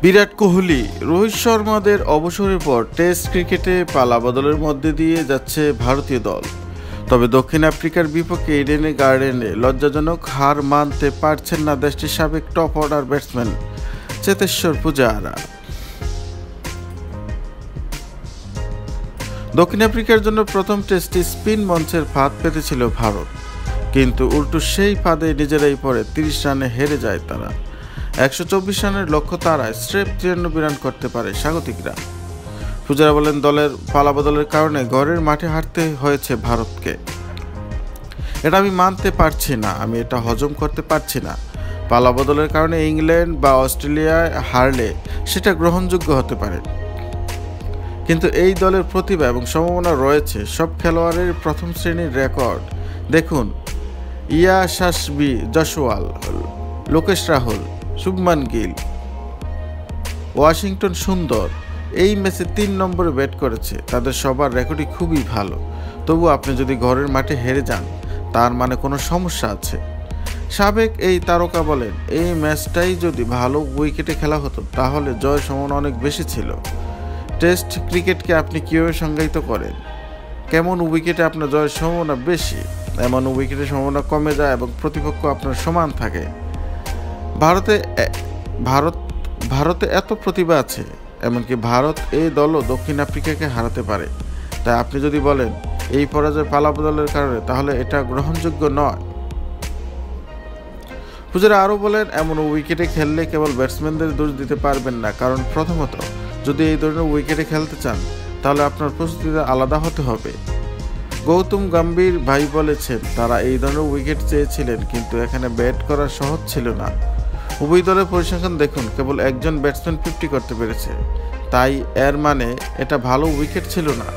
বিরাট কোহলি, রোহিত শর্মাদের অবসরের পর টেস্ট ক্রিকেটে পালাবদলের মধ্যে দিয়ে যাচ্ছে ভারতীয় দল। তবে দক্ষিণ আফ্রিকার বিপক্ষে ইডেন গার্ডেনে লজ্জাজনক হার মানতে পারছেন না দেশটির সাবেক top order batsman Cheteshwar Pujara. দক্ষিণ আফ্রিকার জন্য প্রথম টেস্টে স্পিন মঞ্চের ফাঁদ পেতেছিল ভারত, কিন্তু উল্টো সেই ফাঁদে নিজেরাই পড়ে 30 রানে হেরে যায় তারা। 124 রানের লক্ষ্য তারায় স্রেফ 93 রান করতে পারে স্বাগতিকরা। পূজারা বলেন, দলের পালাবদলের কারণে ঘরের মাঠে হারতে হয়েছে ভারতকে। এটা আমি মানতে পারছি না, আমি এটা হজম করতে পারছি না। পালাবদলের কারণে ইংল্যান্ড বা অস্ট্রেলিয়ায় হারলে সেটা গ্রহণযোগ্য হতে পারে, কিন্তু এই দলের প্রতিভা এবং সম্ভাবনা রয়েছে। সব খেলোয়াড়ের প্রথম শ্রেণীর রেকর্ড দেখুন, ইয়াশাসবি জয়সওয়াল, লোকেশ রাহুল, শুভমান গিল, ওয়াশিংটন সুন্দর এই ম্যাচে 3 নম্বরে ব্যাট করেছে। তাদের সবার রেকর্ডই খুবই ভালো। তবু আপনি যদি ঘরের মাঠে হেরে যান, তার মানে কোনো সমস্যা আছে। সাবেক এই তারকা বলেন, এই ম্যাচটাই যদি ভালো উইকেটে খেলা হতো তাহলে জয়ের সম্ভাবনা অনেক বেশি ছিল। টেস্ট ক্রিকেটকে আপনি কীভাবে সংজ্ঞায়িত করেন? কেমন উইকেটে আপনার জয়ের সম্ভাবনা বেশি? এমন উইকেটের সম্ভাবনা কমে যায় এবং প্রতিপক্ষ আপনার সমান থাকে। ভারতে এত প্রতিভা আছে, এমনকি ভারত এই দলও দক্ষিণ আফ্রিকাকে হারাতে পারে। তাই আপনি যদি বলেন এই পরাজয় পালাবদলের কারণে, তাহলে এটা গ্রহণযোগ্য নয়। পূজারা আরও বলেন, এমন উইকেটে খেললে কেবল ব্যাটসম্যানদের দোষ দিতে পারবেন না, কারণ প্রথমত যদি এই ধরনের উইকেটে খেলতে চান তাহলে আপনার প্রস্তুতিটা আলাদা হতে হবে। গৌতম গম্ভীর ভাই বলেছেন, তারা এই ধরনের উইকেট চেয়েছিলেন, কিন্তু এখানে ব্যাট করা সহজ ছিল না। উভয় দলের পরিসংখ্যান দেখুন, কেবল একজন ব্যাটসম্যান 50 করতে পেরেছে, তাই এর মানে এটা ভালো উইকেট ছিল না।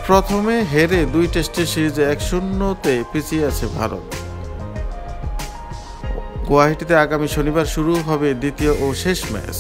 প্রথমে হেরে 2 টেস্টের সিরিজে 1-0 পিছিয়ে আছে ভারত। গুয়াহাটিতে আগামী শনিবার শুরু হবে দ্বিতীয় ও শেষ ম্যাচ।